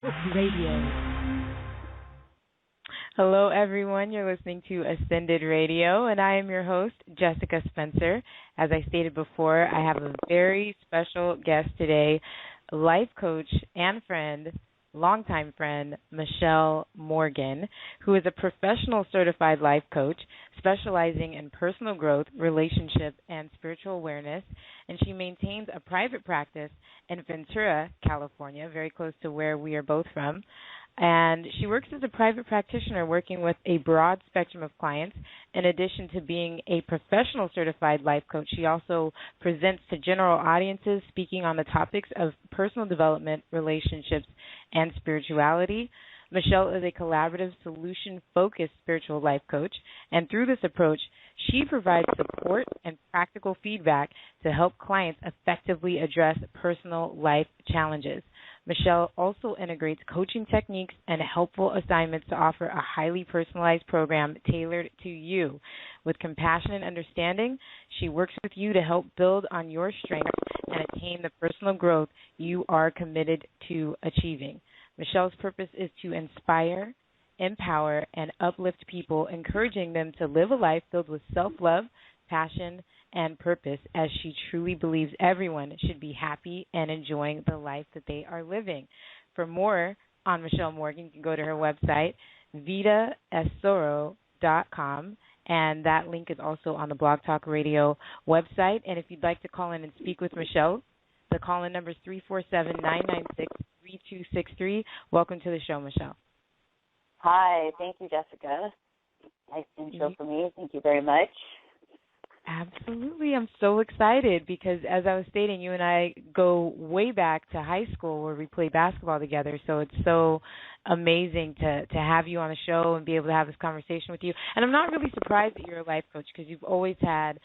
Radio. Hello, everyone. You're listening to Ascended Radio, and I am your host, Jessica Spencer. As I stated before, I have a very special guest today, life coach and friend, longtime friend, Michelle Morgan, who is a professional certified life coach specializing in personal growth, relationship, and spiritual awareness, and she maintains a private practice in Ventura, California, very close to where we are both from. And she works as a private practitioner working with a broad spectrum of clients. In addition to being a professional certified life coach, she also presents to general audiences speaking on the topics of personal development, relationships, and spirituality. Michelle is a collaborative, solution-focused spiritual life coach, and through this approach, she provides support and practical feedback to help clients effectively address personal life challenges. Michelle also integrates coaching techniques and helpful assignments to offer a highly personalized program tailored to you. With compassion and understanding, she works with you to help build on your strengths and attain the personal growth you are committed to achieving. Michelle's purpose is to inspire, empower, and uplift people, encouraging them to live a life filled with self-love, passion, and purpose, as she truly believes everyone should be happy and enjoying the life that they are living. For more on Michelle Morgan, you can go to her website, vidaesoro.com, and that link is also on the Blog Talk Radio website. And if you'd like to call in and speak with Michelle, the call-in number is 347-996-3263. Welcome to the show, Michelle. Hi. Thank you, Jessica. Nice intro for me. Thank you very much. Absolutely. I'm so excited because, as I was stating, you and I go way back to high school where we played basketball together. So it's so amazing to have you on the show and be able to have this conversation with you. And I'm not really surprised that you're a life coach because you've always had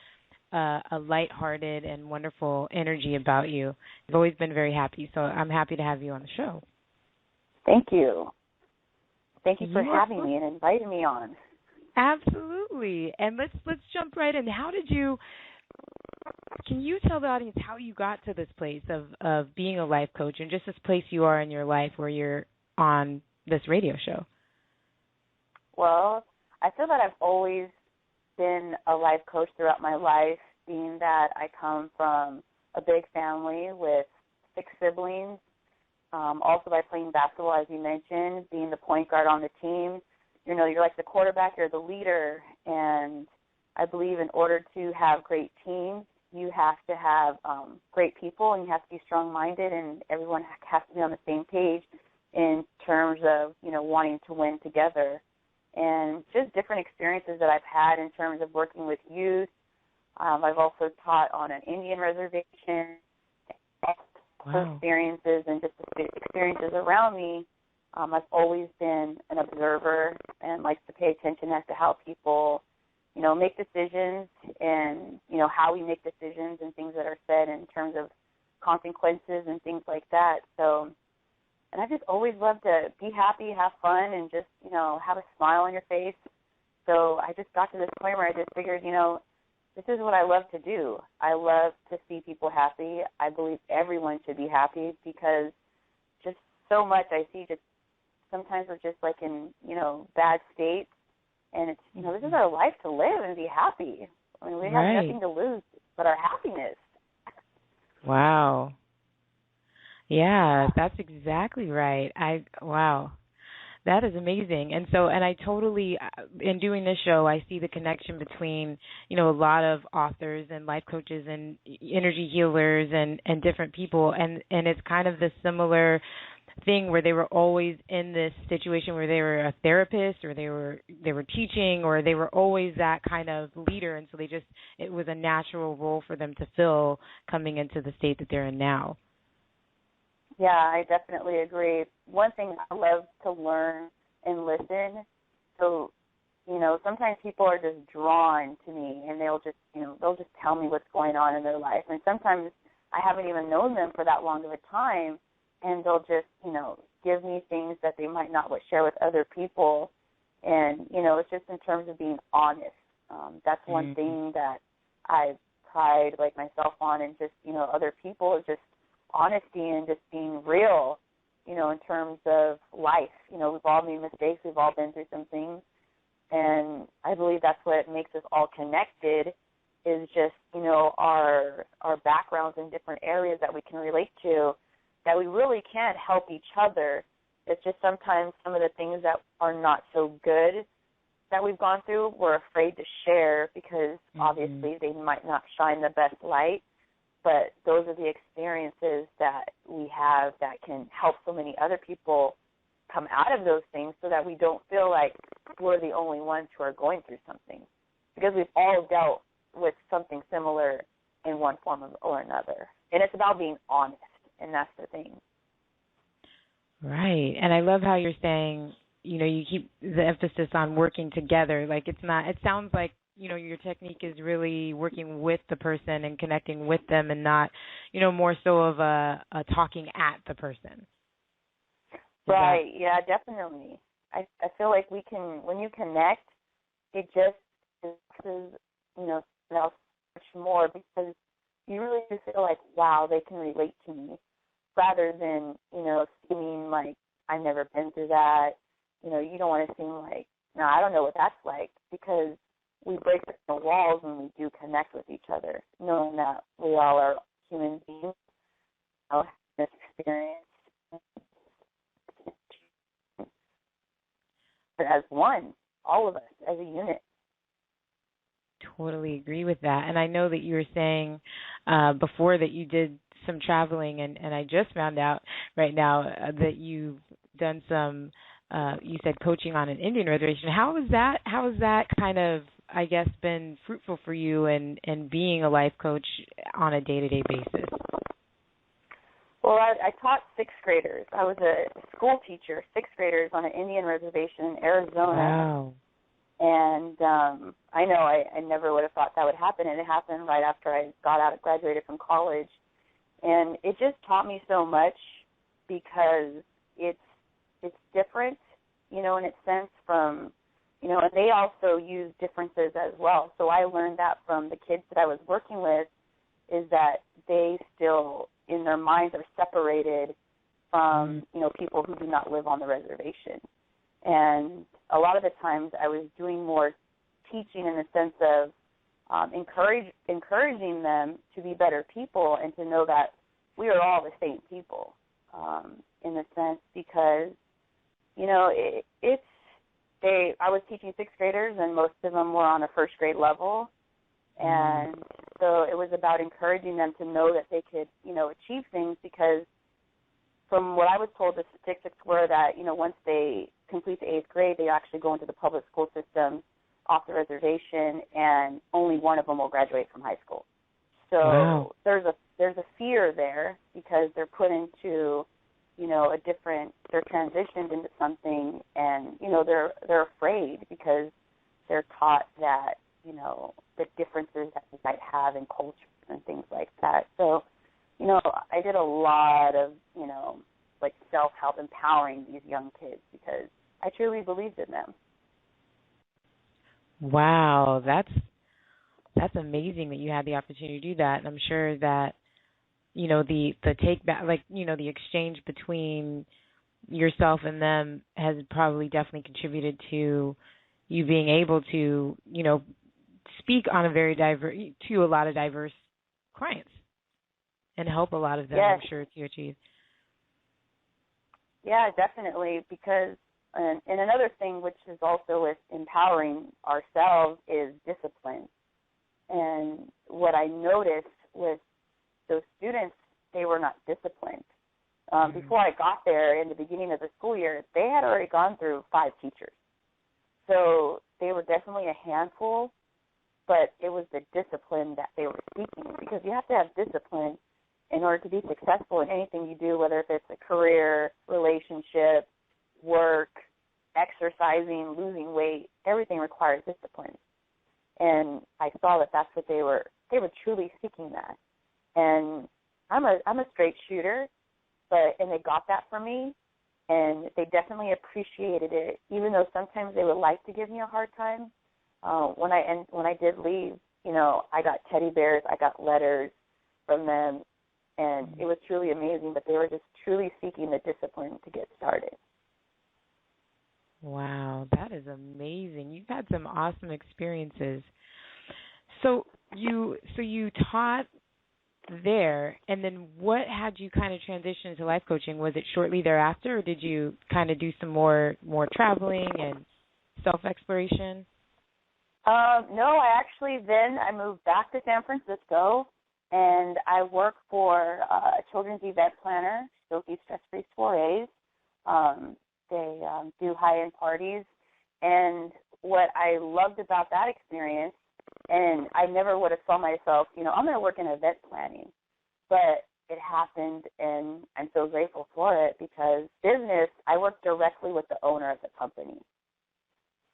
a lighthearted and wonderful energy about you. You've always been very happy. So I'm happy to have you on the show. Thank you. Thank you for having me and inviting me on. Absolutely. And let's jump right in. Can you tell the audience how you got to this place of being a life coach and just this place you are in your life where you're on this radio show? Well, I feel that I've always been a life coach throughout my life, being that I come from a big family with 6 siblings. Also by playing basketball, as you mentioned, being the point guard on the team. You know, you're like the quarterback, you're the leader, and I believe in order to have great teams, you have to have great people, and you have to be strong-minded, and everyone has to be on the same page in terms of, you know, wanting to win together. And just different experiences that I've had in terms of working with youth. I've also taught on an Indian reservation. Wow. Experiences and just the experiences around me. I've always been an observer and likes to pay attention as to how people, you know, make decisions and, you know, how we make decisions and things that are said in terms of consequences and things like that. So, and I just always love to be happy, have fun, and just, you know, have a smile on your face. So I just got to this point where I just figured, you know, this is what I love to do. I love to see people happy. I believe everyone should be happy because just so much I see just sometimes we're just like in, you know, bad states. And it's, you know, this is our life to live and be happy. I mean, we have nothing to lose but our happiness. Wow. Yeah, that's exactly right. Wow. That is amazing. And so, and I totally, in doing this show, I see the connection between, you know, a lot of authors and life coaches and energy healers and different people. And it's kind of the similar thing where they were always in this situation where they were a therapist or they were teaching or they were always that kind of leader. And so it was a natural role for them to fill coming into the state that they're in now. Yeah, I definitely agree. One thing I love to learn and listen. So, you know, sometimes people are just drawn to me and they'll just tell me what's going on in their life. And sometimes I haven't even known them for that long of a time, and they'll just, you know, give me things that they might not share with other people. And, you know, it's just in terms of being honest. That's one thing that I pride myself on, and just, you know, other people is just honesty and just being real. in terms of life. We've all made mistakes. We've all been through some things. And I believe that's what makes us all connected is just, our backgrounds in different areas that we can relate to, that we really can help each other. It's just sometimes some of the things that are not so good that we've gone through, we're afraid to share because obviously they might not shine the best light. But those are the experiences that we have that can help so many other people come out of those things so that we don't feel like we're the only ones who are going through something. Because we've all dealt with something similar in one form or another. And it's about being honest, and that's the thing. Right. And I love how you're saying, you keep the emphasis on working together. Like it sounds like, your technique is really working with the person and connecting with them and not, more so of a talking at the person. Right. Yeah, definitely. I feel like when you connect, it just is, much more because you really do feel like, wow, they can relate to me rather than, seeming like I've never been through that. You don't want to seem like, no, I don't know what that's like because we break the walls when we do connect with each other, knowing that we all are human beings, have this experience as one, all of us as a unit. Totally agree with that. And I know that you were saying before that you did some traveling, and I just found out right now that you've done some, you said coaching on an Indian reservation. How has that kind of, I guess, been fruitful for you and being a life coach on a day-to-day basis? Well, I taught sixth graders. I was a school teacher, sixth graders on an Indian reservation in Arizona. Wow. And I know I never would have thought that would happen, and it happened right after I graduated from college. And it just taught me so much because it's different, in its sense from, and they also use differences as well. So I learned that from the kids that I was working with is that they still, in their minds, are separated from, people who do not live on the reservation. And a lot of the times I was doing more teaching in the sense of encouraging them to be better people and to know that we are all the same people in the sense because, I was teaching sixth graders and most of them were on a first grade level. And so it was about encouraging them to know that they could, achieve things because from what I was told, the statistics were that, once they complete the eighth grade, they actually go into the public school system off the reservation, and only one of them will graduate from high school. So wow. there's a fear there because they're put into, they're transitioned into something, and they're afraid because they're taught that the differences that we might have in culture and things like that. So I did a lot of like self-help, empowering these young kids because I truly believed in them. Wow, that's amazing that you had the opportunity to do that. And I'm sure that, the take back, like, the exchange between yourself and them has probably definitely contributed to you being able to, speak on to a lot of diverse clients and help a lot of them, yes. I'm sure, to achieve. Yeah, definitely, because and another thing which is also with empowering ourselves is discipline. And what I noticed with those students, they were not disciplined. Before I got there in the beginning of the school year, they had already gone through 5 teachers. So they were definitely a handful, but it was the discipline that they were seeking because you have to have discipline in order to be successful in anything you do, whether if it's a career, relationship, work, exercising, losing weight, everything requires discipline. And I saw that that's what they were truly seeking that. And I'm a straight shooter, and they got that from me, and they definitely appreciated it, even though sometimes they would like to give me a hard time. When I did leave, I got teddy bears, I got letters from them, And it was truly amazing, but they were just truly seeking the discipline to get started. Wow, that is amazing. You've had some awesome experiences. So you taught there, and then what had you kind of transition into life coaching? Was it shortly thereafter, or did you kind of do some more traveling and self-exploration? No, I moved back to San Francisco, and I work for a children's event planner, Silky Stress-Free Soirees. They do high-end parties, and what I loved about that experience, and I never would have saw myself, I'm going to work in event planning, but it happened, and I'm so grateful for it because I work directly with the owner of the company.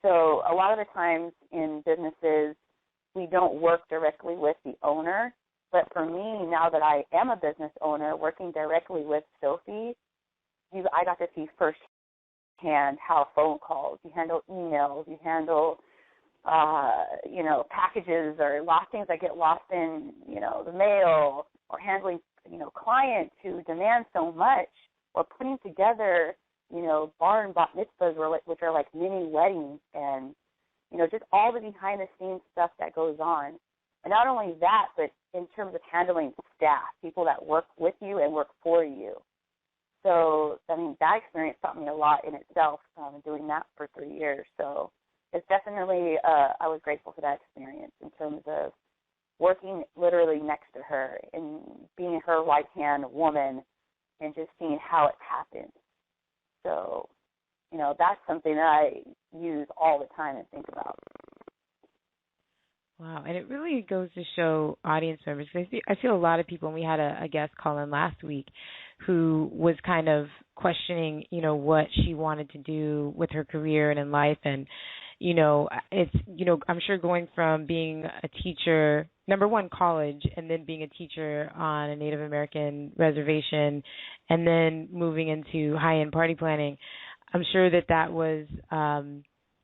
So a lot of the times in businesses, we don't work directly with the owner. But for me, now that I am a business owner, working directly with Sophie, I got to see firsthand how phone calls, you handle emails, you handle, packages or lost things that get lost in, the mail, or handling, clients who demand so much, or putting together bar and bat mitzvahs, which are like mini weddings, and, just all the behind-the-scenes stuff that goes on. And not only that, but in terms of handling staff, people that work with you and work for you. So, that experience taught me a lot in itself, doing that for 3 years. So it's definitely, I was grateful for that experience in terms of working literally next to her and being her right-hand woman and just seeing how it happened. So, that's something that I use all the time and think about. Wow, and it really goes to show audience members. I feel a lot of people, and we had a guest call in last week who was kind of questioning, what she wanted to do with her career and in life. And, it's, I'm sure going from being a teacher, number one, college, and then being a teacher on a Native American reservation, and then moving into high-end party planning, I'm sure that was, as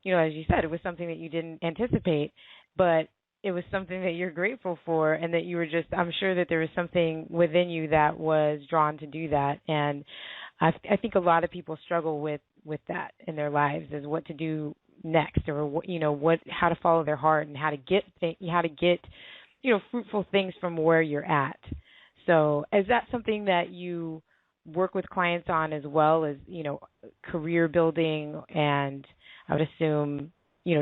you said, it was something that you didn't anticipate, but it was something that you're grateful for, and that you were I'm sure that there was something within you that was drawn to do that. And I think a lot of people struggle with that in their lives, is what to do next, or how to follow their heart, and how to get fruitful things from where you're at. So is that something that you work with clients on, as well as, career building, and I would assume,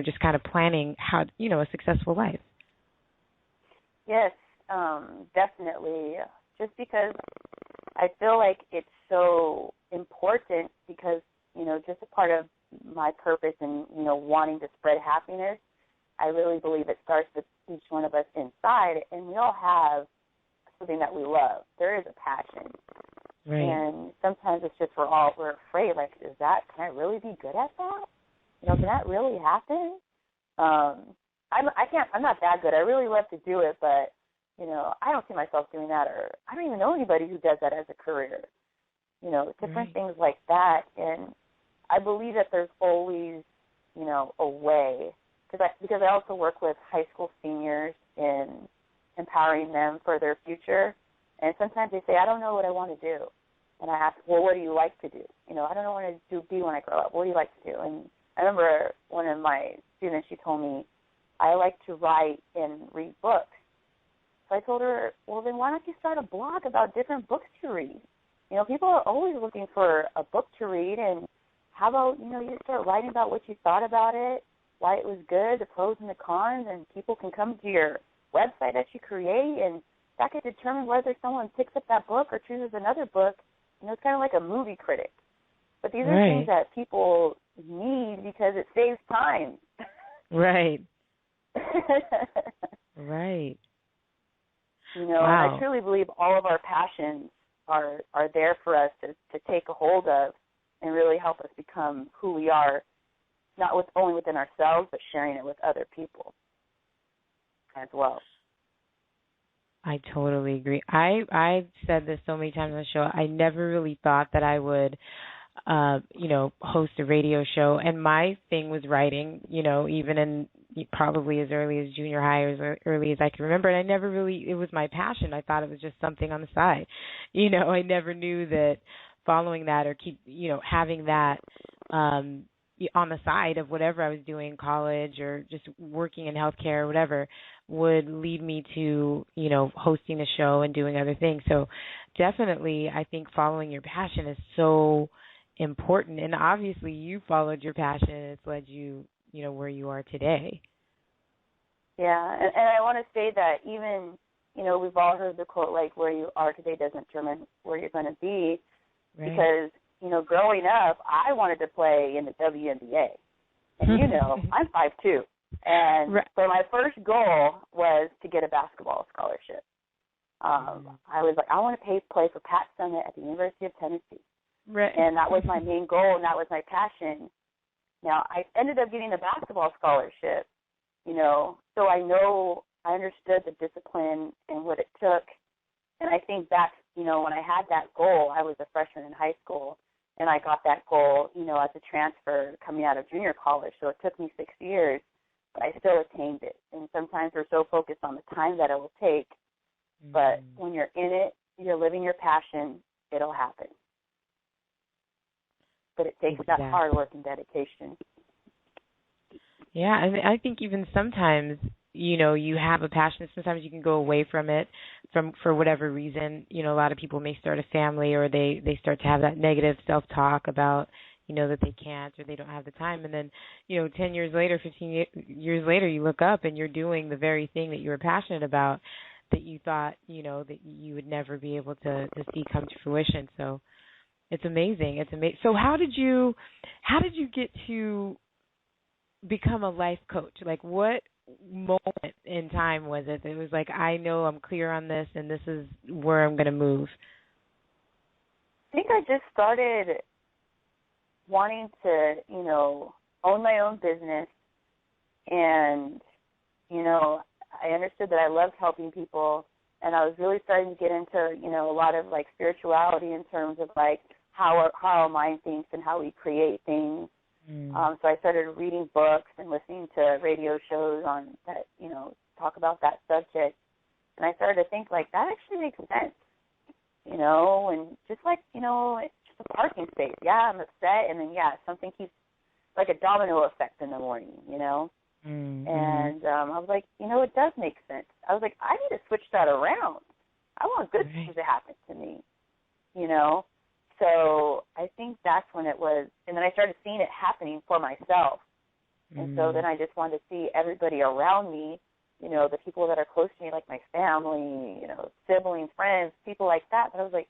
just kind of planning how, a successful life? Yes, definitely. Just because I feel like it's so important, because, just a part of my purpose and, wanting to spread happiness, I really believe it starts with each one of us inside, and we all have something that we love. There is a passion. Right. And sometimes it's just we're afraid, like, can I really be good at that? Can that really happen? I'm not that good. I really love to do it, but, I don't see myself doing that, or I don't even know anybody who does that as a career. Different Right. things like that. And I believe that there's always, a way, because I also work with high school seniors in empowering them for their future. And sometimes they say, I don't know what I want to do. And I ask, well, what do you like to do? I don't know what I want to be when I grow up. What do you like to do? And I remember one of my students, she told me, I like to write and read books. So I told her, well, then why don't you start a blog about different books to read? People are always looking for a book to read, and how about, you start writing about what you thought about it, why it was good, the pros and the cons, and people can come to your website that you create, and that could determine whether someone picks up that book or chooses another book. It's kind of like a movie critic. But these are things that people need because it saves time. Right. Right. Wow. And I truly believe all of our passions are there for us to take a hold of and really help us become who we are, not only within ourselves, but sharing it with other people as well. I totally agree. I've said this so many times on the show. I never really thought that I would, host a radio show. And my thing was writing, even in probably as early as junior high or as early as I can remember. And I never really, it was my passion. I thought it was just something on the side. I never knew that following that or having that on the side of whatever I was doing in college or just working in healthcare or whatever would lead me to, hosting a show and doing other things. So definitely I think following your passion is so important. And obviously you followed your passion and it's led you, where you are today. Yeah, and I want to say that even, we've all heard the quote, like, where you are today doesn't determine where you're going to be. Right. Because, growing up, I wanted to play in the WNBA. And, I'm 5'2". And right. So my first goal was to get a basketball scholarship. I was like, I want to play for Pat Summitt at the University of Tennessee. Right. And that was my main goal, and that was my passion. Now, I ended up getting a basketball scholarship, so I understood the discipline and what it took. And I think back, when I had that goal, I was a freshman in high school, and I got that goal, as a transfer coming out of junior college. So it took me 6 years, but I still attained it. And sometimes we're so focused on the time that it will take, but when you're in it, you're living your passion, it'll happen. But it takes that hard work and dedication. Yeah, I think even sometimes, you have a passion. Sometimes you can go away from it for whatever reason. A lot of people may start a family or they start to have that negative self-talk about, that they can't or they don't have the time. And then, 10 years later, 15 years later, you look up and you're doing the very thing that you were passionate about that you thought, that you would never be able to see come to fruition. So it's amazing. It's amazing. So how did you get to become a life coach? Like, what moment in time was it that it was like, I know I'm clear on this and this is where I'm going to move? I think I just started wanting to, own my own business. And, I understood that I loved helping people. And I was really starting to get into, a lot of, like, spirituality in terms of, like, how our mind thinks and how we create things. So I started reading books and listening to radio shows on that, talk about that subject. And I started to think, like, that actually makes sense, and just like, it's just a parking space. Yeah, I'm upset. And then, something keeps, like a domino effect in the morning, And I was like, it does make sense. I was like, I need to switch that around. I want good things to happen to me, So I think that's when it was, and then I started seeing it happening for myself. And so then I just wanted to see everybody around me, the people that are close to me, like my family, siblings, friends, people like that. But I was like,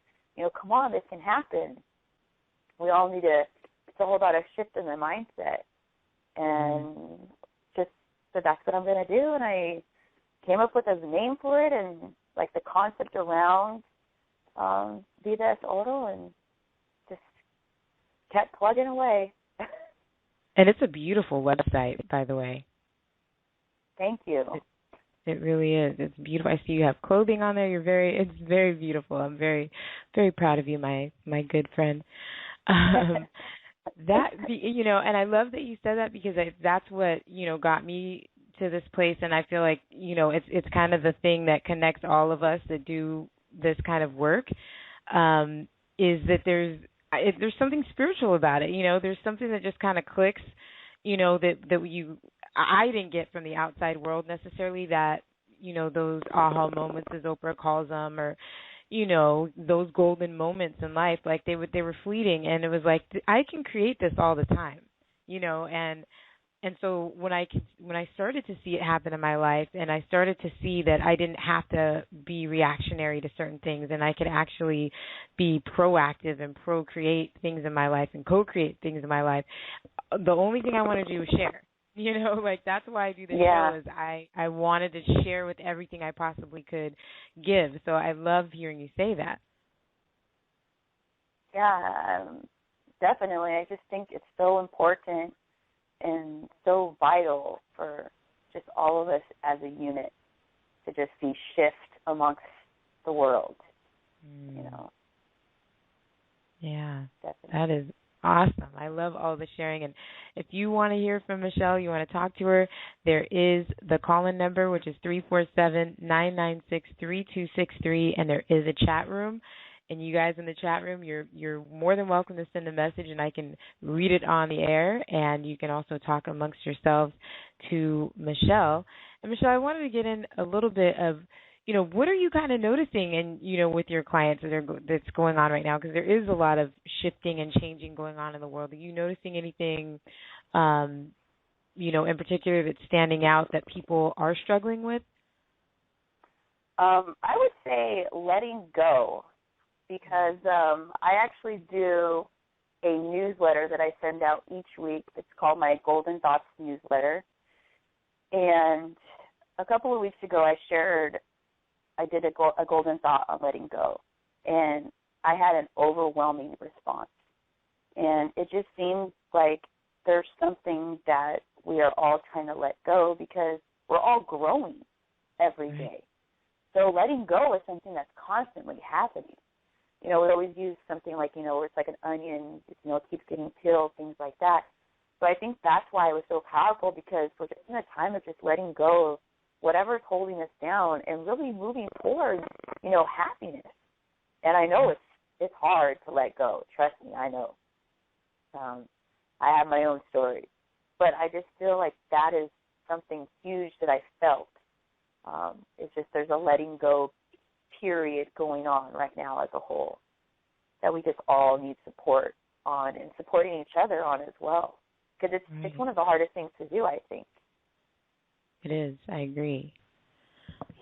come on, this can happen. We all need to, it's all about a shift in the mindset. And just, so that's what I'm going to do. And I came up with a name for it and, like, the concept around Vida Es Oro, and just kept plugging away. And it's a beautiful website, by the way. Thank you. It really is. It's beautiful. I see you have clothing on there. It's very beautiful. I'm very, very proud of you, my good friend. And I love that you said that, because that's what, got me to this place. And I feel like, it's kind of the thing that connects all of us that do this kind of work, is that there's something spiritual about it. There's something that just kind of clicks, I didn't get from the outside world necessarily, that, those aha moments, as Oprah calls them, or, those golden moments in life, like they were fleeting. And it was like, I can create this all the time, and so when I started to see it happen in my life, and I started to see that I didn't have to be reactionary to certain things, and I could actually be proactive and procreate things in my life and co-create things in my life, the only thing I want to do is share. Like, that's why I do the show, is I wanted to share with everything I possibly could give. So I love hearing you say that. Yeah, definitely. I just think it's so important and so vital for just all of us as a unit to just see shift amongst the world, Yeah, Definitely. That is Awesome. I love all the sharing. And if you want to hear from Michelle, you want to talk to her, there is the call-in number, which is 347-996-3263, and there is a chat room. And you guys in the chat room, you're more than welcome to send a message, and I can read it on the air. And you can also talk amongst yourselves to Michelle. And Michelle, I wanted to get in a little bit of, what are you kind of noticing and, with your clients that's going on right now? Because there is a lot of shifting and changing going on in the world. Are you noticing anything, in particular that's standing out that people are struggling with? I would say letting go, because I actually do a newsletter that I send out each week. It's called my Golden Thoughts newsletter. And a couple of weeks ago I did a golden thought on letting go, and I had an overwhelming response. And it just seems like there's something that we are all trying to let go, because we're all growing every day. So letting go is something that's constantly happening. We always use something like, where it's like an onion, it keeps getting peeled, things like that. So I think that's why it was so powerful, because we're just in a time of just letting go of whatever's holding us down and really moving towards, happiness. And I know it's hard to let go. Trust me, I know. I have my own story. But I just feel like that is something huge that I felt. It's just there's a letting go period going on right now as a whole that we just all need support on, and supporting each other on as well. Because it's one of the hardest things to do, I think. It is. I agree.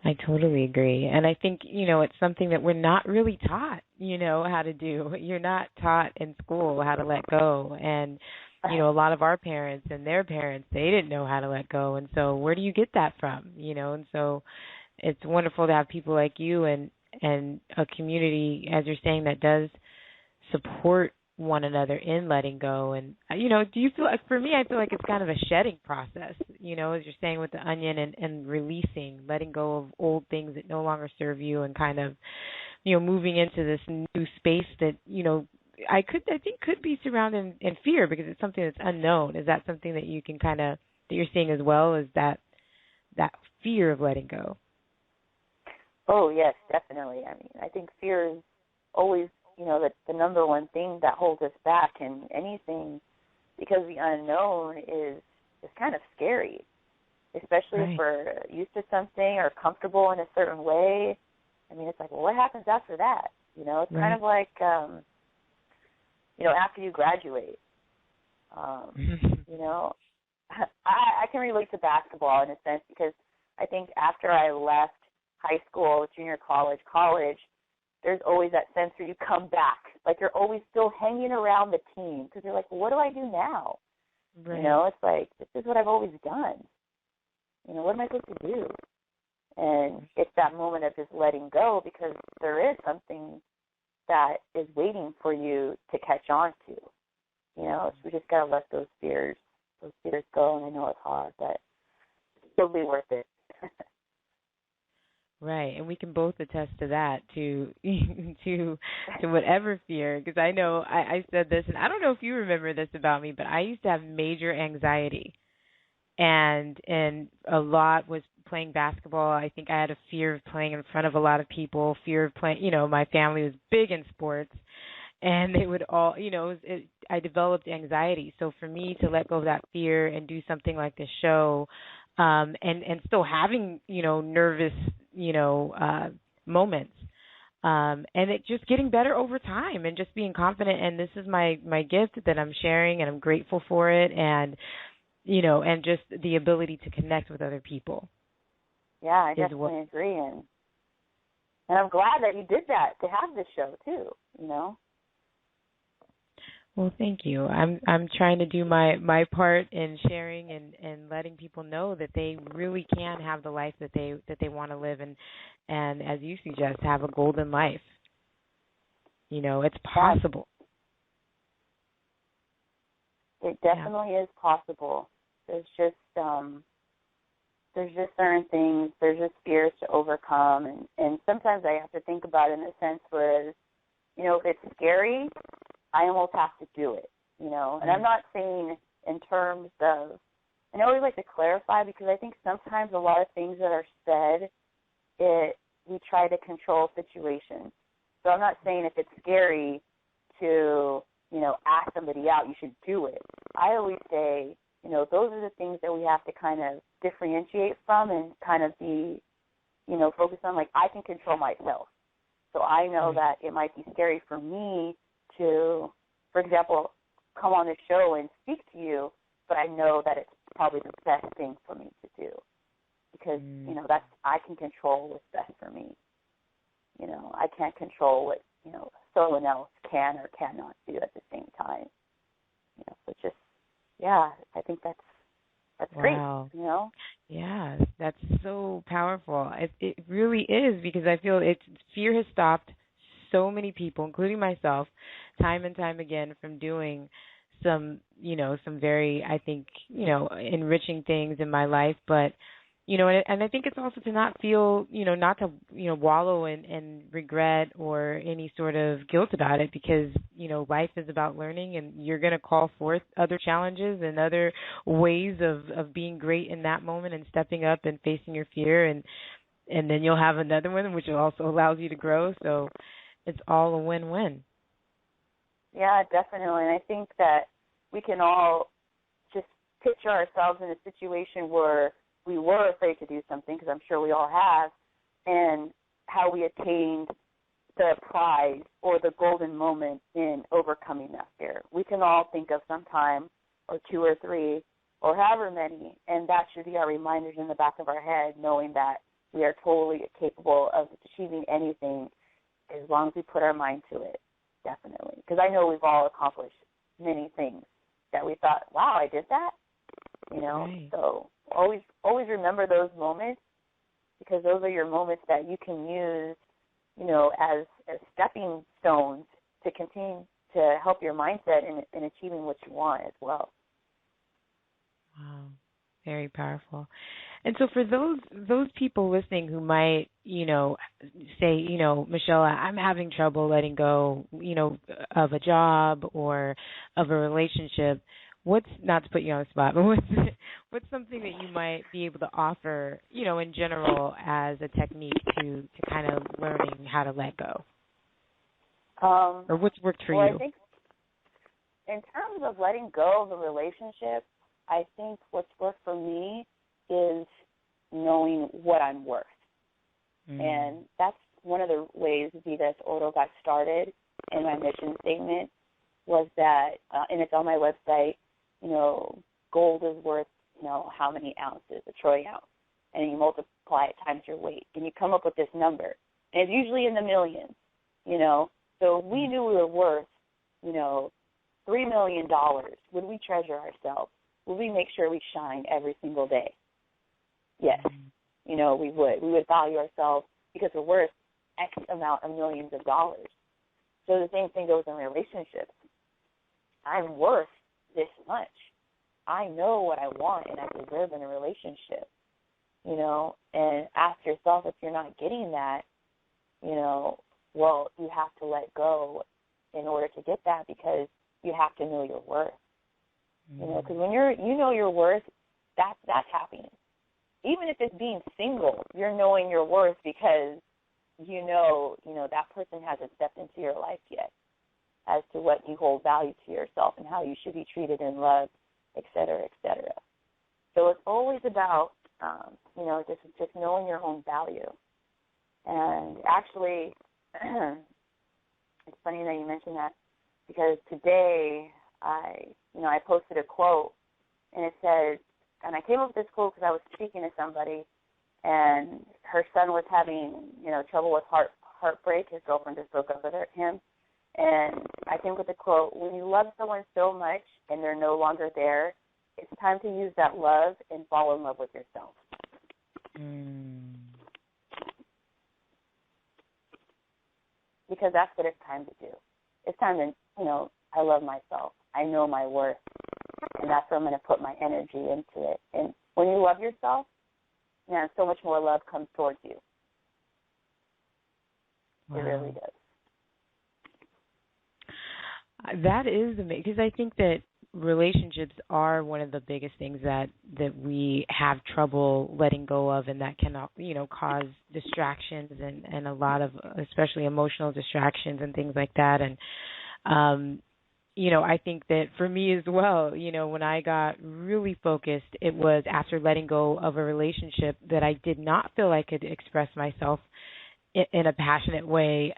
I totally agree. And I think, it's something that we're not really taught, how to do. You're not taught in school how to let go. And, a lot of our parents and their parents, they didn't know how to let go. And so where do you get that from, And so it's wonderful to have people like you and a community, as you're saying, that does support one another in letting go. And, do you feel like, for me, I feel like it's kind of a shedding process, as you're saying with the onion, and releasing, letting go of old things that no longer serve you, and kind of, moving into this new space that, I think could be surrounded in fear, because it's something that's unknown. Is that something that you can that you're seeing as well, is that fear of letting go? Oh, yes, definitely. I mean, I think fear is always, the number one thing that holds us back in anything, because the unknown is kind of scary, especially if we're used to something or comfortable in a certain way. I mean, it's like, well, what happens after that? It's kind of like, after you graduate, I can relate to basketball in a sense, because I think after I left high school, junior college, there's always that sense where you come back. Like, you're always still hanging around the team, because you're like, well, what do I do now? Right. It's like, this is what I've always done. What am I supposed to do? And it's that moment of just letting go, because there is something that is waiting for you to catch on to. So we just got to let those fears go. And I know it's hard, but it's totally worth it. Right, and we can both attest to that, to whatever fear, because I know I said this, and I don't know if you remember this about me, but I used to have major anxiety, and a lot was playing basketball. I think I had a fear of playing in front of a lot of people, fear of playing, my family was big in sports, and they would all, I developed anxiety. So for me to let go of that fear and do something like this show, and still having, nervous, moments, and it just getting better over time, and just being confident. And this is my gift that I'm sharing, and I'm grateful for it. And, and just the ability to connect with other people. Yeah, I definitely agree. And I'm glad that you did that, to have this show too, Well, thank you. I'm trying to do my part in sharing and letting people know that they really can have the life that they want to live, and as you suggest, have a golden life. It's possible. It definitely is possible. There's just certain things, there's just fears to overcome, and sometimes I have to think about it in a sense where, if it's scary, I almost have to do it. And I'm not saying in terms of, and I always like to clarify because I think sometimes a lot of things that are said, we try to control situations. So I'm not saying if it's scary to, ask somebody out, you should do it. I always say, those are the things that we have to kind of differentiate from and kind of be, focus on, like, I can control myself. So I know that it might be scary for me to, for example, come on the show and speak to you, but I know that it's probably the best thing for me to do because, that's, I can control what's best for me. I can't control what, someone else can or cannot do at the same time. So just, I think that's wow. great, Yeah, that's so powerful. It really is because I feel fear has stopped so many people, including myself, time and time again from doing some very, I think, enriching things in my life. But, and I think it's also to not feel, not to, wallow in regret or any sort of guilt about it because, life is about learning and you're going to call forth other challenges and other ways of being great in that moment and stepping up and facing your fear. And then you'll have another one, which also allows you to grow. So it's all a win-win. Yeah, definitely. And I think that we can all just picture ourselves in a situation where we were afraid to do something, because I'm sure we all have, and how we attained the prize or the golden moment in overcoming that fear. We can all think of some time or two or three or however many, and that should be our reminders in the back of our head, knowing that we are totally capable of achieving anything as long as we put our mind to it, definitely. Because I know we've all accomplished many things that we thought, wow, I did that, Right. So always remember those moments, because those are your moments that you can use, as stepping stones to continue to help your mindset in achieving what you want as well. Wow, very powerful. And so for those people listening who might, say, Michelle, I'm having trouble letting go, of a job or of a relationship, what's, not to put you on the spot, but what's something that you might be able to offer, in general as a technique to kind of learning how to let go? Or what's worked for you? I think in terms of letting go of a relationship, I think what's worked for me is knowing what I'm worth. And that's one of the ways Vida Es Oro got started, and my mission statement was that, and it's on my website, gold is worth, how many ounces, a troy ounce, and you multiply it times your weight, and you come up with this number, and it's usually in the millions, So if we knew we were worth, $3 million, would we treasure ourselves? Would we make sure we shine every single day? Yes, we would. We would value ourselves because we're worth X amount of millions of dollars. So the same thing goes in relationships. I'm worth this much. I know what I want and I deserve in a relationship, and ask yourself if you're not getting that, well, you have to let go in order to get that, because you have to know your worth. Because when you know your worth, that's happiness. Even if it's being single, you're knowing your worth because that person hasn't stepped into your life yet, as to what you hold value to yourself and how you should be treated and loved, et cetera, et cetera. So it's always about, just knowing your own value. And actually, it's funny that you mentioned that, because today I posted a quote, and it said, and I came up with this quote because I was speaking to somebody, and her son was having, trouble with heartbreak. His girlfriend just broke up with him. And I came up with the quote, when you love someone so much and they're no longer there, it's time to use that love and fall in love with yourself. Because that's what it's time to do. It's time to, I love myself. I know my worth. And that's where I'm going to put my energy into it. And when you love yourself, man, so much more love comes towards you. Wow. It really does. That is amazing because I think that relationships are one of the biggest things that we have trouble letting go of, and that can cause distractions and a lot of especially emotional distractions and things like that. And I think that for me as well, when I got really focused, it was after letting go of a relationship that I did not feel I could express myself in a passionate way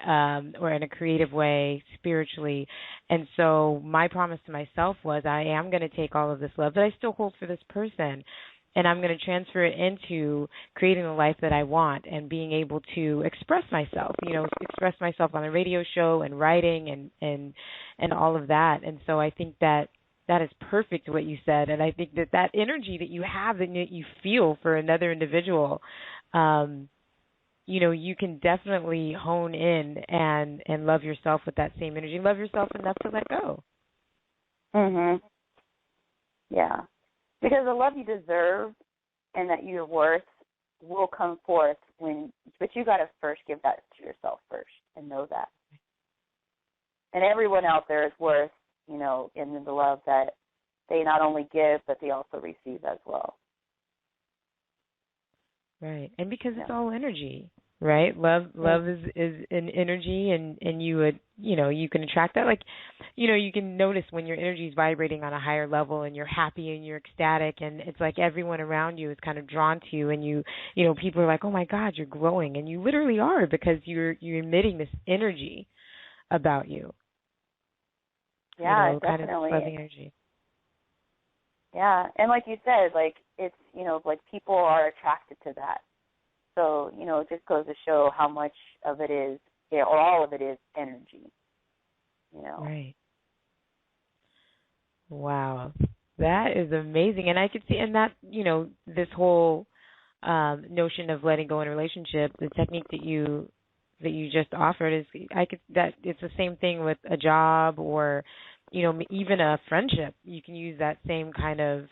or in a creative way spiritually. And so my promise to myself was I am going to take all of this love that I still hold for this person, and I'm going to transfer it into creating the life that I want and being able to express myself, express myself on the radio show and writing and all of that. And so I think that is perfect what you said, and I think that energy that you have and that you feel for another individual, you can definitely hone in and love yourself with that same energy. Love yourself enough to let go. Mhm. Yeah. Because the love you deserve and that you're worth will come forth but you got to first give that to yourself first and know that. And everyone out there is worth, in the love that they not only give but they also receive as well. Right. And because it's all energy, right? Love is an energy, and you would, you can attract that. Like, you can notice when your energy is vibrating on a higher level and you're happy and you're ecstatic, and it's like everyone around you is kind of drawn to you, and people are like, "Oh my God, you're glowing." And you literally are, because you're emitting this energy about you. Yeah, kind definitely. of loving energy. Yeah, and like you said, like it's, like people are attracted to that. So, it just goes to show how much of it is, or all of it is energy, Right. Wow. That is amazing. And I could see, and that, this whole notion of letting go in a relationship, the technique that you just offered is, that it's the same thing with a job or, even a friendship. You can use that same kind of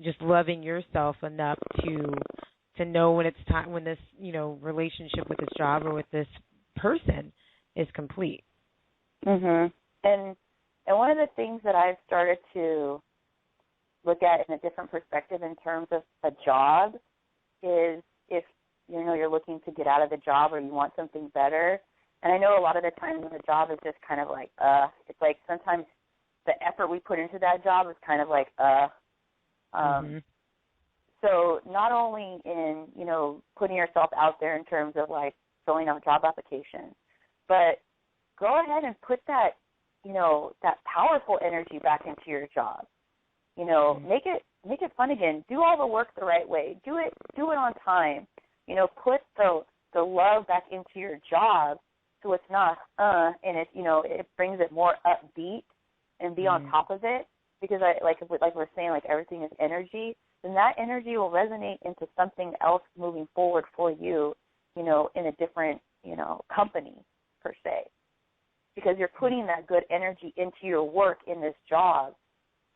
just loving yourself enough to know when it's time, when this, relationship with this job or with this person is complete. Mhm. And one of the things that I've started to look at in a different perspective in terms of a job is if you're looking to get out of the job or you want something better. And I know a lot of the times when the job is just kind of like it's like sometimes the effort we put into that job is kind of like So not only in, putting yourself out there in terms of like filling out job applications, but go ahead and put that, that powerful energy back into your job. Make it fun again. Do all the work the right way. Do it on time. Put the love back into your job so it's not and it it brings it more upbeat and be on top of it, because like we're saying, like everything is energy. Then that energy will resonate into something else moving forward for you, in a different, company per se, because you're putting that good energy into your work in this job.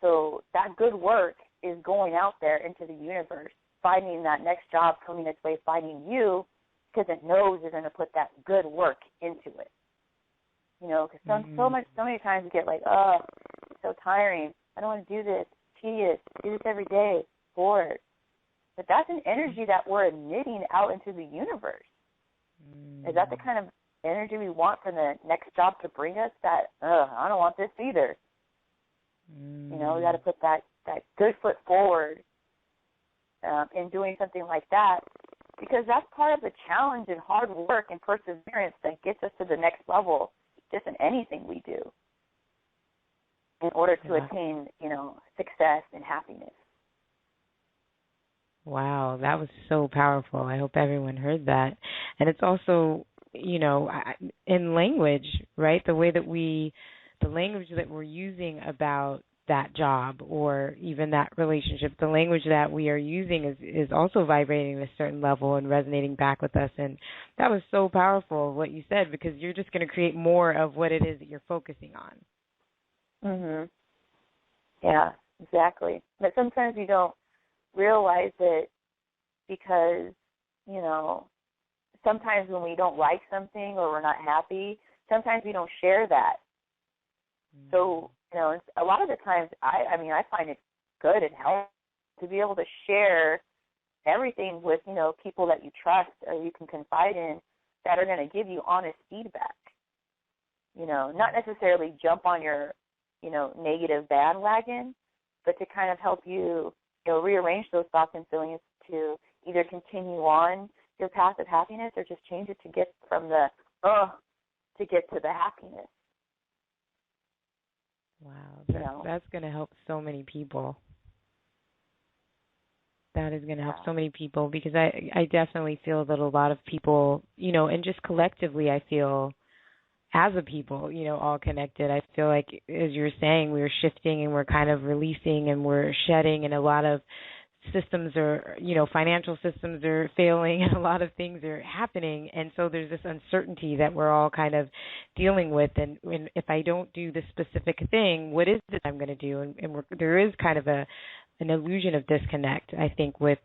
So that good work is going out there into the universe, finding that next job coming its way, finding you, because it knows you're going to put that good work into it. Because so many times you get like, oh, it's so tiring. I don't want to do this. It's tedious. Do this every day. Bored. But that's an energy that we're emitting out into the universe. Is that the kind of energy we want for the next job to bring us? That, I don't want this either. We got to put that good foot forward in doing something like that, because that's part of the challenge and hard work and perseverance that gets us to the next level, just in anything we do, in order to attain, success and happiness. Wow, that was so powerful. I hope everyone heard that. And it's also, in language, right? The language that we're using about that job or even that relationship, the language that we are using is also vibrating at a certain level and resonating back with us. And that was so powerful, what you said, because you're just going to create more of what it is that you're focusing on. Mhm. Yeah, exactly. But sometimes you don't realize it because, sometimes when we don't like something or we're not happy, sometimes we don't share that. So, a lot of the times, I mean, I find it good and helpful to be able to share everything with, people that you trust or you can confide in that are going to give you honest feedback. Not necessarily jump on your, negative bandwagon, but to kind of help you, rearrange those thoughts and feelings to either continue on your path of happiness or just change it to get from the to get to the happiness. Wow, that's going to help so many people. That is going to help so many people, because I definitely feel that a lot of people, and just collectively I feel as a people, all connected. I feel like, as you were saying, we're shifting and we're kind of releasing and we're shedding, and a lot of systems are, financial systems are failing and a lot of things are happening. And so there's this uncertainty that we're all kind of dealing with. And if I don't do this specific thing, what is it I'm going to do? And there is kind of an illusion of disconnect, I think, with,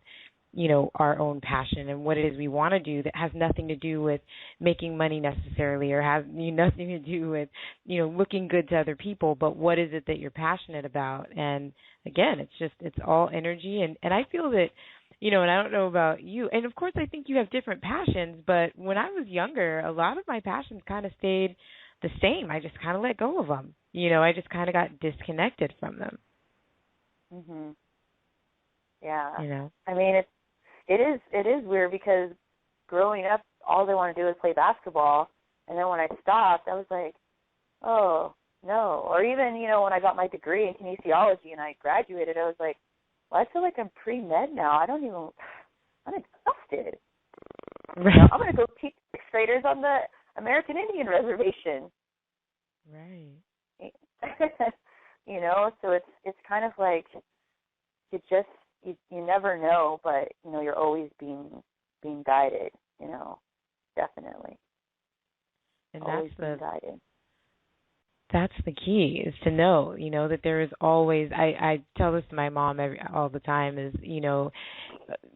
our own passion and what it is we want to do that has nothing to do with making money necessarily, or has nothing to do with, looking good to other people, but what is it that you're passionate about? And again, it's all energy. And I feel that, and I don't know about you, and of course I think you have different passions, but when I was younger, a lot of my passions kind of stayed the same. I just kind of let go of them. I just kind of got disconnected from them. Mhm. Yeah. I mean, it is weird, because growing up, all I want to do is play basketball, and then when I stopped, I was like, oh no. Or even when I got my degree in kinesiology and I graduated, I was like, well, I feel like I'm pre-med now. I'm exhausted. Right. I'm going to go teach sixth graders on the American Indian reservation. Right. So it's kind of like you never know, but you're always being guided. Definitely. And always being guided. That's the key, is to know, that there is always. I tell this to my mom all the time. Is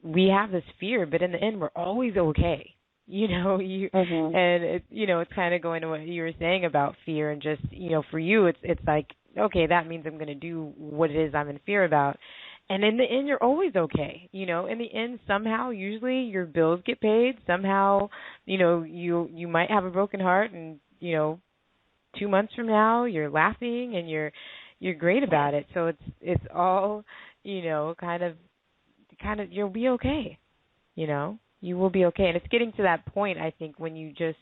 we have this fear, but in the end, we're always okay. Mm-hmm. And it's kind of going to what you were saying about fear, and just for you, it's like, okay, that means I'm going to do what it is I'm in fear about. And in the end, you're always okay. In the end, somehow, usually your bills get paid. Somehow, you might have a broken heart, and 2 months from now, you're laughing and you're great about it. So it's all, kind of you'll be okay. You will be okay. And it's getting to that point, I think, when you just,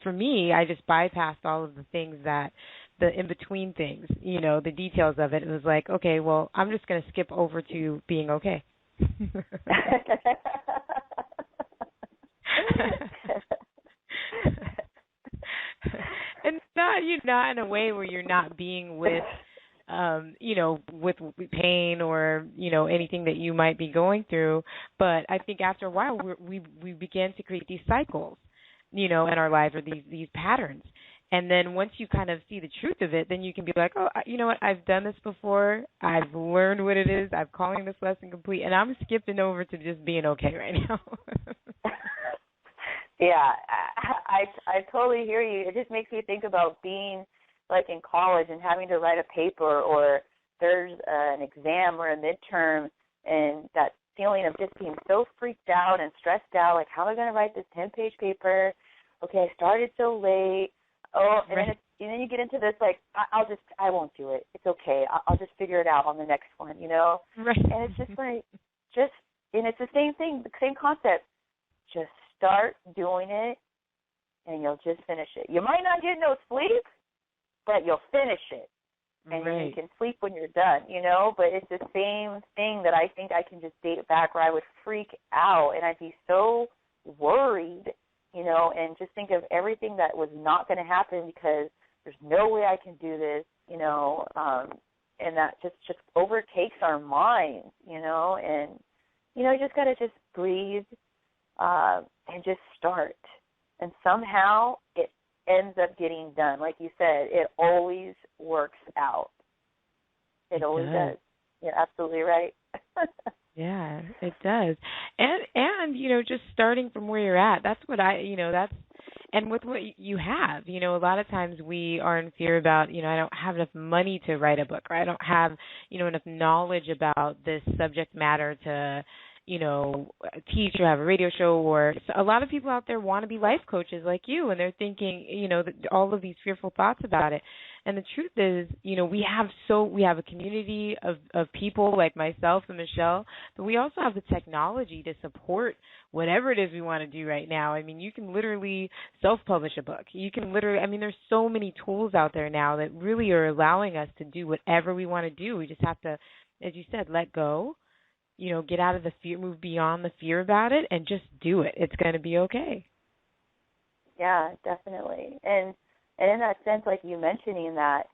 for me, I just bypassed all of the things that, the in-between things, the details of it. It was like, okay, well, I'm just going to skip over to being okay. And not in a way where you're not being with, with pain or, anything that you might be going through. But I think after a while, we begin to create these cycles, in our lives, or these patterns. And then once you kind of see the truth of it, then you can be like, oh, you know what? I've done this before. I've learned what it is. I'm calling this lesson complete, and I'm skipping over to just being okay right now. Yeah, I totally hear you. It just makes me think about being like in college and having to write a paper, or there's an exam or a midterm, and that feeling of just being so freaked out and stressed out, like, how am I going to write this 10-page paper? Okay, I started so late. Oh, and right. then you get into this, like, I won't do it. It's okay. I'll just figure it out on the next one, Right. And it's just like, and it's the same thing, the same concept. Just start doing it, and you'll just finish it. You might not get no sleep, but you'll finish it. And then you can sleep when you're done, But it's the same thing that I think I can just date back, where I would freak out, and I'd be so worried, and just think of everything that was not going to happen because there's no way I can do this, and that just overtakes our minds, and, you just got to just breathe and just start. And somehow it ends up getting done. Like you said, it always works out. It always does. You're absolutely right. Yeah, it does. And just starting from where you're at, that's what that's and with what you have, a lot of times we are in fear about, I don't have enough money to write a book, or I don't have, enough knowledge about this subject matter to, teach or have a radio show. Or so a lot of people out there want to be life coaches like you, and they're thinking, all of these fearful thoughts about it. And the truth is, we have a community of people like myself and Michelle, but we also have the technology to support whatever it is we want to do right now. I mean, you can literally self-publish a book. You can literally, there's so many tools out there now that really are allowing us to do whatever we want to do. We just have to, as you said, let go, get out of the fear, move beyond the fear about it, and just do it. It's going to be okay. Yeah, definitely. And in that sense, like you mentioning that,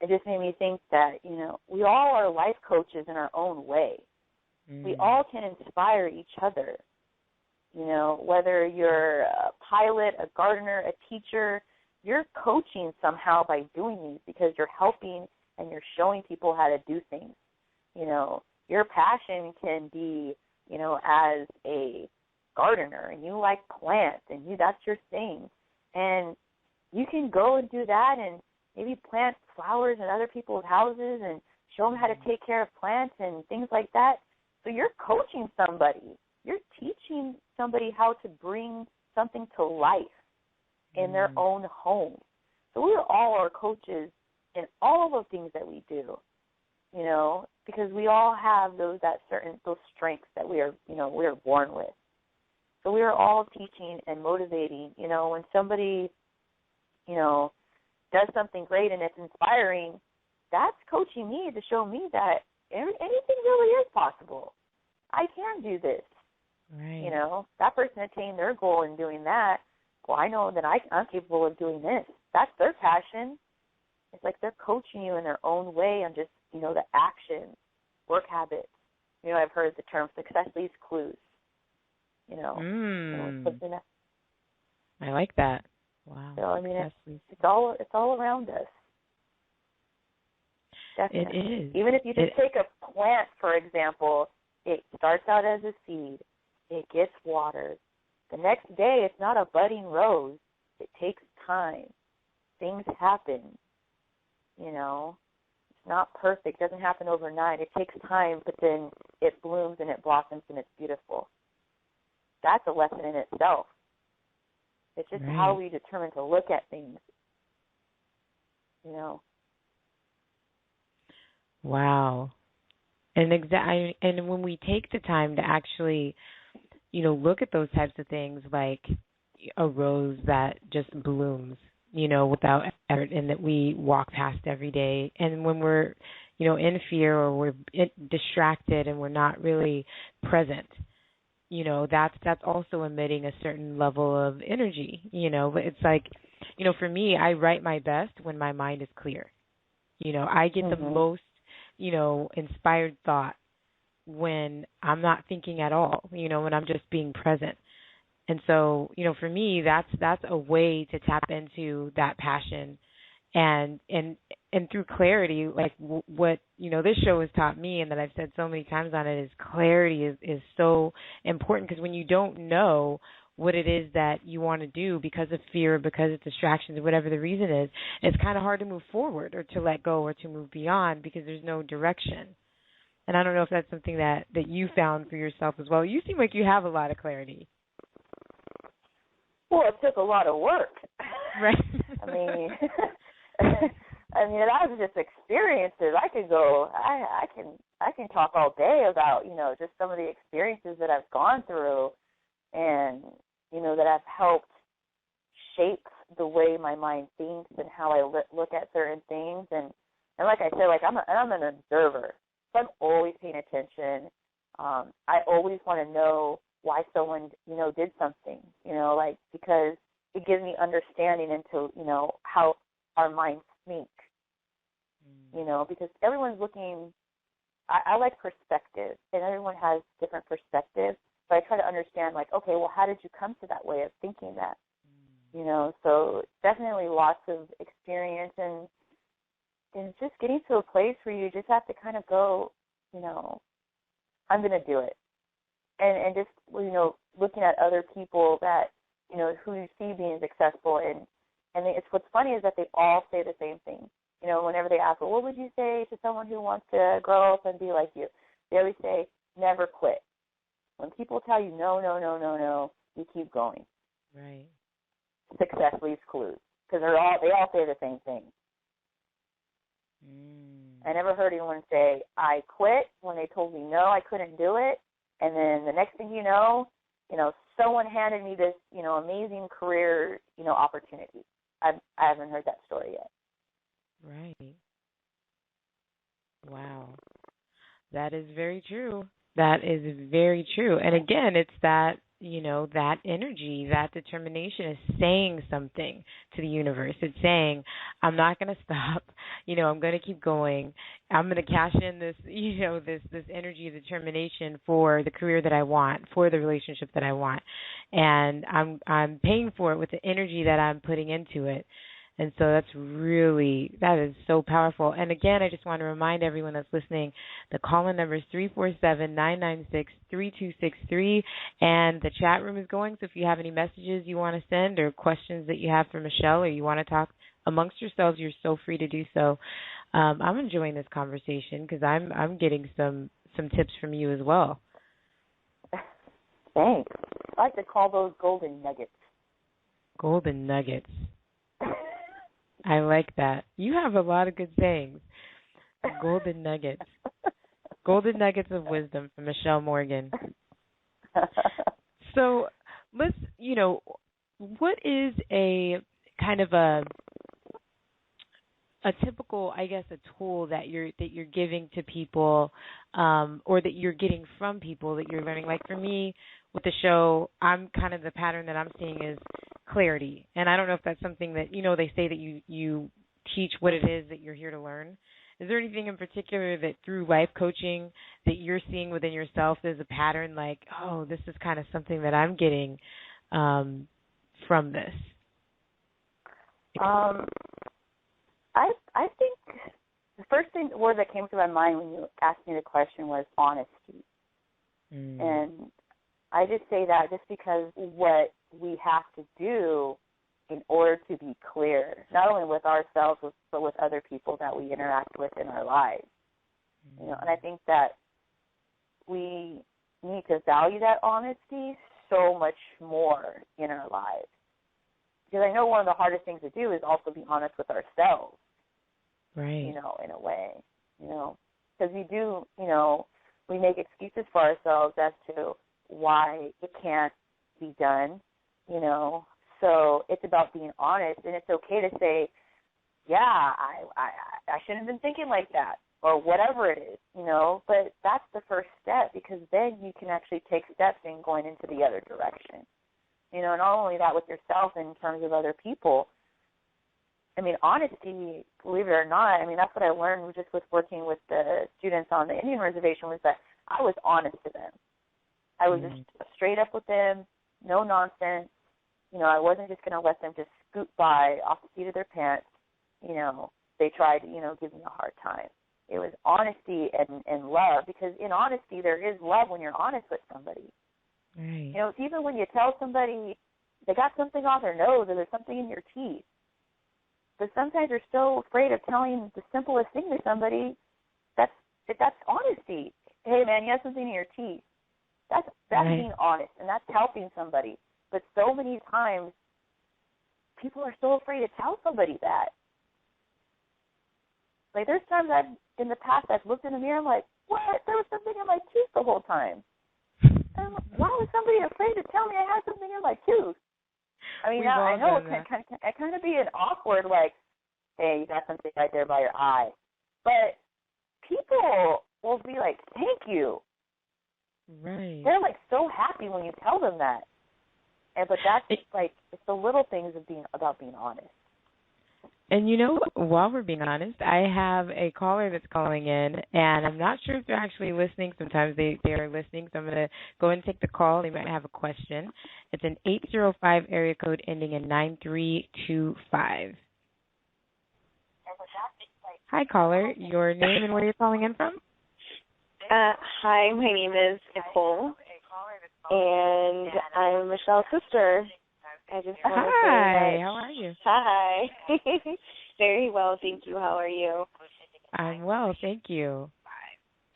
it just made me think that, we all are life coaches in our own way. We all can inspire each other. Whether you're a pilot, a gardener, a teacher, you're coaching somehow by doing these, because you're helping and you're showing people how to do things. Your passion can be, as a gardener, and you like plants, and that's your thing. And you can go and do that and maybe plant flowers in other people's houses and show them how to take care of plants and things like that. So you're coaching somebody. You're teaching somebody how to bring something to life in their own home. So we all are coaches in all of the things that we do, because we all have those strengths that we are born with. So we are all teaching and motivating. When somebody, does something great and it's inspiring, that's coaching me to show me that anything really is possible. I can do this. Right. That person attained their goal in doing that. Well, I know that I'm capable of doing this. That's their passion. It's like they're coaching you in their own way on just, the actions, work habits. I've heard the term success leaves clues. I like that. Wow. So, it's all around us. Definitely. It is. Even if you just take a plant, for example, it starts out as a seed. It gets watered. The next day, it's not a budding rose. It takes time. Things happen. It's not perfect. It doesn't happen overnight. It takes time, but then it blooms and it blossoms and it's beautiful. That's a lesson in itself. It's just how we determine to look at things. Wow. And when we take the time to actually, look at those types of things, like a rose that just blooms, without effort, and that we walk past every day. And when we're, in fear, or we're distracted and we're not really present, that's also emitting a certain level of energy, But it's like, for me, I write my best when my mind is clear. I get the most, inspired thought when I'm not thinking at all, when I'm just being present. And so, for me, that's a way to tap into that passion, and through clarity, like what this show has taught me, and that I've said so many times on it, is clarity is so important, because when you don't know what it is that you want to do because of fear, because of distractions, or whatever the reason is, it's kind of hard to move forward, or to let go, or to move beyond, because there's no direction. And I don't know if that's something that you found for yourself as well. You seem like you have a lot of clarity. Well, it took a lot of work. Right. That was just experiences. I could go. I can talk all day about just some of the experiences that I've gone through, and that have helped shape the way my mind thinks and how I look at certain things. And like I said, like I'm an observer, so I'm always paying attention. I always want to know why someone did something, because it gives me understanding into how our minds think. Because everyone's looking. I like perspective, and everyone has different perspectives. So I try to understand, like, okay, well, how did you come to that way of thinking that? So definitely lots of experience, and just getting to a place where you just have to kind of go, I'm going to do it. And just, looking at other people that, who you see being successful, and it's what's funny is that they all say the same thing. Whenever they ask, well, what would you say to someone who wants to grow up and be like you? They always say, never quit. When people tell you no, no, no, no, no, you keep going. Right. Success leaves clues, because they all say the same thing. I never heard anyone say, I quit when they told me no, I couldn't do it, and then the next thing you know, someone handed me this, amazing career, opportunity. I haven't heard that story yet. Right. Wow. That is very true. That is very true. And again, it's that, that energy, that determination is saying something to the universe. It's saying, I'm not going to stop. I'm going to keep going. I'm going to cash in this, this energy of determination for the career that I want, for the relationship that I want. And I'm paying for it with the energy that I'm putting into it. And so that is so powerful. And again, I just want to remind everyone that's listening, the call-in number is 347-996-3263, and the chat room is going. So if you have any messages you want to send or questions that you have for Michelle, or you want to talk amongst yourselves, you're so free to do so. I'm enjoying this conversation because I'm getting some tips from you as well. Thanks. I like to call those golden nuggets. Golden nuggets. I like that. You have a lot of good sayings. Golden nuggets. Golden nuggets of wisdom from Michelle Morgan. So let's, what is a kind of a typical, I guess, a tool that you're giving to people, or that you're getting from people that you're learning? Like for me, with the show, I'm kind of the pattern that I'm seeing is clarity. And I don't know if that's something that, they say that you teach what it is that you're here to learn. Is there anything in particular that through life coaching that you're seeing within yourself there's a pattern like, oh, this is kind of something that I'm getting from this? I think the first word that came to my mind when you asked me the question was honesty. And I just say that just because what we have to do in order to be clear, not only with ourselves, but with other people that we interact with in our lives. And I think that we need to value that honesty so much more in our lives. Because I know one of the hardest things to do is also be honest with ourselves. Right. In a way, because we do, we make excuses for ourselves as to why it can't be done, So it's about being honest, and it's okay to say, yeah, I shouldn't have been thinking like that, or whatever it is, But that's the first step, because then you can actually take steps in going into the other direction, And not only that with yourself in terms of other people. I mean, honesty, believe it or not, that's what I learned just with working with the students on the Indian reservation, was that I was honest to them. I was just straight up with them, no nonsense. I wasn't just going to let them just scoot by off the seat of their pants. They tried to, give me a hard time. It was honesty and love, because in honesty there is love when you're honest with somebody. Right. It's even when you tell somebody they got something on their nose or there's something in your teeth. But sometimes you're so afraid of telling the simplest thing to somebody. That's honesty. Hey, man, you have something in your teeth. That's right. Being honest, and that's helping somebody. But so many times, people are so afraid to tell somebody that. Like, there's times in the past I've looked in the mirror, I'm like, what? There was something in my tooth the whole time. And why was somebody afraid to tell me I had something in my tooth? Now I know it kind of be an awkward, like, hey, you got something right there by your eye. But people will be like, thank you. Right. They're like so happy when you tell them that. But that's it's the little things of about being honest. And while we're being honest, I have a caller that's calling in, and I'm not sure if they're actually listening. Sometimes they are listening, so I'm going to go and take the call. They might have a question. It's an 805 area code ending in 9325. Hi, caller. Your name and where you're calling in from? Hi, my name is Nicole, and I'm Michelle's sister. I just want to say Hi, how are you? Hi. Very well, thank you. How are you? I'm well, thank you.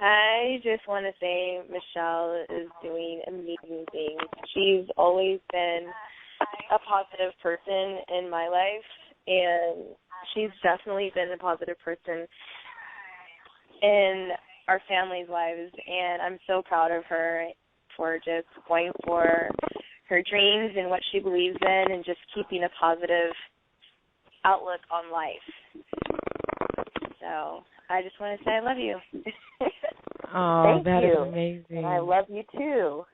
I just want to say Michelle is doing amazing things. She's always been a positive person in my life, and she's definitely been a positive person in our family's lives, and I'm so proud of her for just going for her dreams and what she believes in and just keeping a positive outlook on life. So I just want to say I love you. Oh, Thank is you. amazing. And I love you too.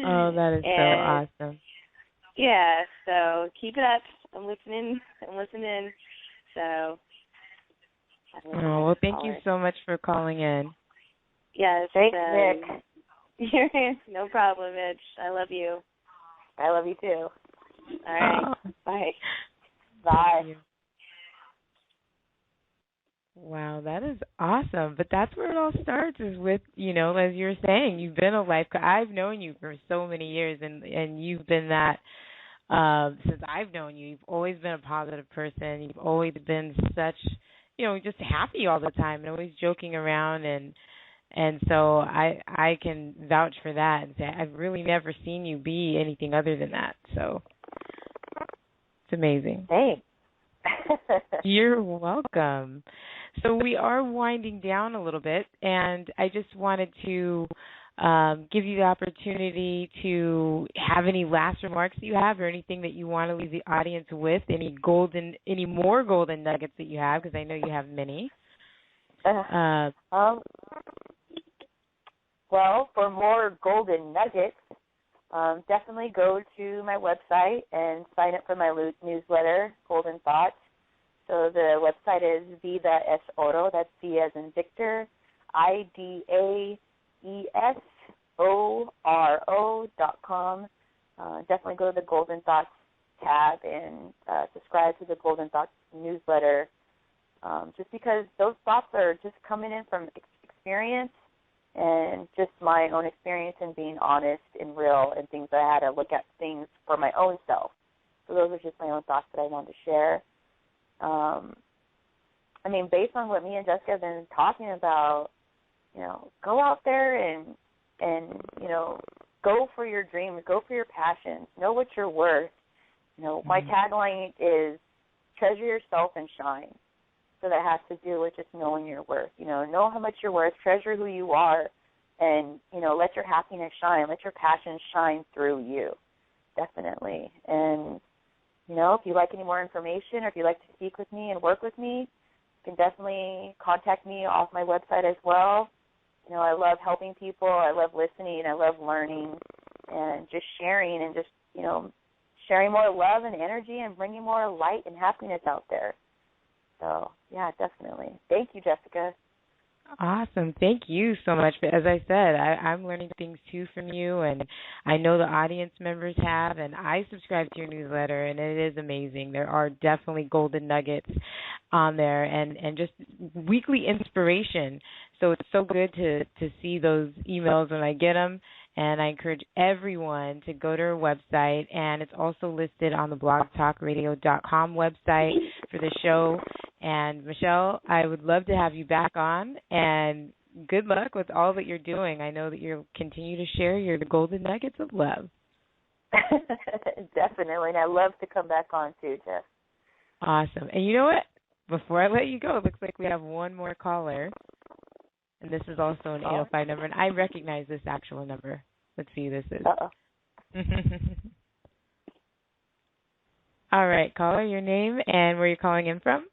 Oh, that is so awesome. Yeah, so keep it up. I'm listening. So. Oh, well, thank you so much for calling in. Yes. Thanks, Nick. No problem, Mitch. I love you. I love you too. All right. Bye. Bye. Wow, that is awesome. But that's where it all starts is with, as you're saying, you've been a life coach. I've known you for so many years, and you've been that since I've known you. You've always been a positive person. You've always been such, just happy all the time and always joking around. And so I can vouch for that and say I've really never seen you be anything other than that. So it's amazing. Thanks. You're welcome. So we are winding down a little bit, and I just wanted to give you the opportunity to have any last remarks that you have or anything that you want to leave the audience with, any more golden nuggets that you have, because I know you have many. Well, for more golden nuggets, definitely go to my website and sign up for my newsletter, Golden Thoughts. So the website is Vida Es Oro. That's V as in Victor, IDAESORO.com. Definitely go to the Golden Thoughts tab and subscribe to the Golden Thoughts newsletter. Just because those thoughts are just coming in from experience and just my own experience and being honest and real and things I had to look at things for my own self. So those are just my own thoughts that I wanted to share. Based on what me and Jessica have been talking about, go out there and go for your dreams, go for your passions, know what you're worth. My tagline is treasure yourself and shine. So that has to do with just knowing your worth. Know how much you're worth, treasure who you are, and, let your happiness shine, let your passion shine through you, definitely. And, if you'd like any more information or if you'd like to speak with me and work with me, you can definitely contact me off my website as well. I love helping people. I love listening. I love learning and just sharing and just, sharing more love and energy and bringing more light and happiness out there. So, yeah, definitely. Thank you, Jessica. Awesome. Thank you so much. But as I said, I'm learning things, too, from you, and I know the audience members have, and I subscribe to your newsletter, and it is amazing. There are definitely golden nuggets on there and just weekly inspiration. So it's so good to see those emails when I get them, and I encourage everyone to go to her website, and it's also listed on the blogtalkradio.com website for the show. And, Michelle, I would love to have you back on, and good luck with all that you're doing. I know that you'll continue to share your golden nuggets of love. Definitely, and I love to come back on too, Jeff. Awesome. And you know what? Before I let you go, it looks like we have one more caller, and this is also an 805 number, and I recognize this actual number. Let's see who this is. Uh-oh. All right, caller, your name and where you're calling in from?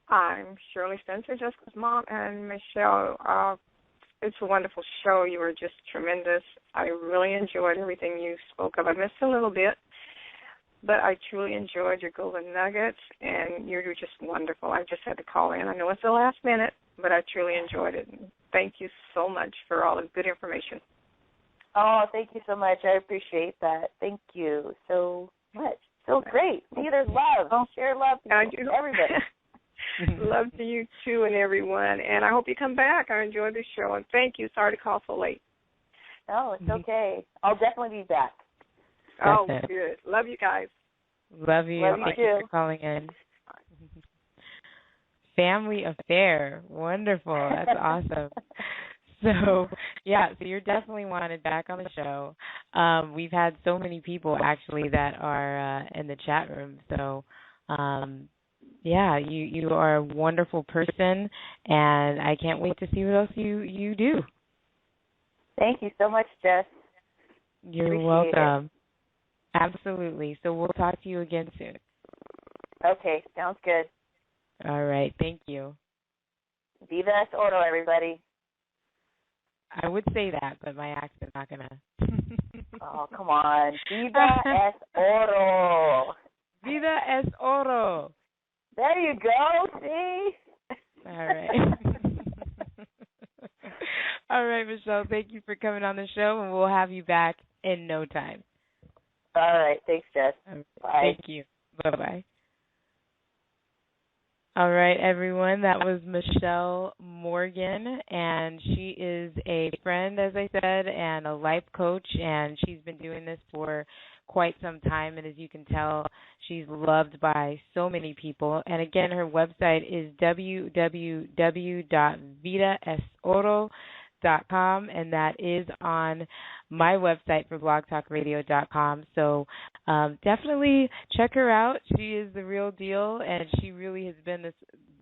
I'm Shirley Spencer, Jessica's mom, and Michelle. It's a wonderful show. You were just tremendous. I really enjoyed everything you spoke of. I missed a little bit, but I truly enjoyed your golden nuggets, and you were just wonderful. I just had to call in. I know it's the last minute, but I truly enjoyed it. Thank you so much for all the good information. Oh, thank you so much. I appreciate that. Thank you so much. So great. See, there's love. Share love to everybody. Love to you too and everyone. And I hope you come back. I enjoyed the show. And thank you. Sorry to call so late. No, it's okay. I'll definitely be back. Oh, good. Love you guys. Love you. Love you Thank too. you for calling in. Family affair. Wonderful. That's awesome. So, yeah, so you're definitely wanted back on the show. We've had so many people, actually, that are in the chat room. So, yeah, you are a wonderful person, and I can't wait to see what else you do. Thank you so much, Jess. You're Appreciate welcome. Absolutely. So we'll talk to you again soon. Okay, sounds good. All right. Thank you. Vida Es Oro, everybody. I would say that, but my accent's not going to. Oh, come on. Vida Es Oro. Vida Es Oro. There you go, see? All right. All right, Michelle, thank you for coming on the show, and we'll have you back in no time. All right. Thanks, Jess. Bye. Thank you. Bye-bye. All right, everyone. That was Michelle Morgan, and she is a friend, as I said, and a life coach, and she's been doing this for quite some time, and as you can tell, she's loved by so many people. And again, her website is www.vidasoro.com, and that is on my website for blogtalkradio.com. So definitely check her out. She is the real deal, and she really has been this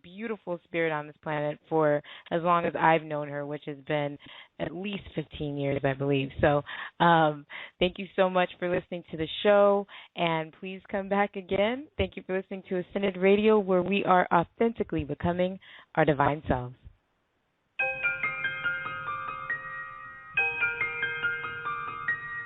beautiful spirit on this planet for as long as I've known her, which has been at least 15 years, I believe. So thank you so much for listening to the show, and please come back again. Thank you for listening to Ascended Radio, where we are authentically becoming our divine selves.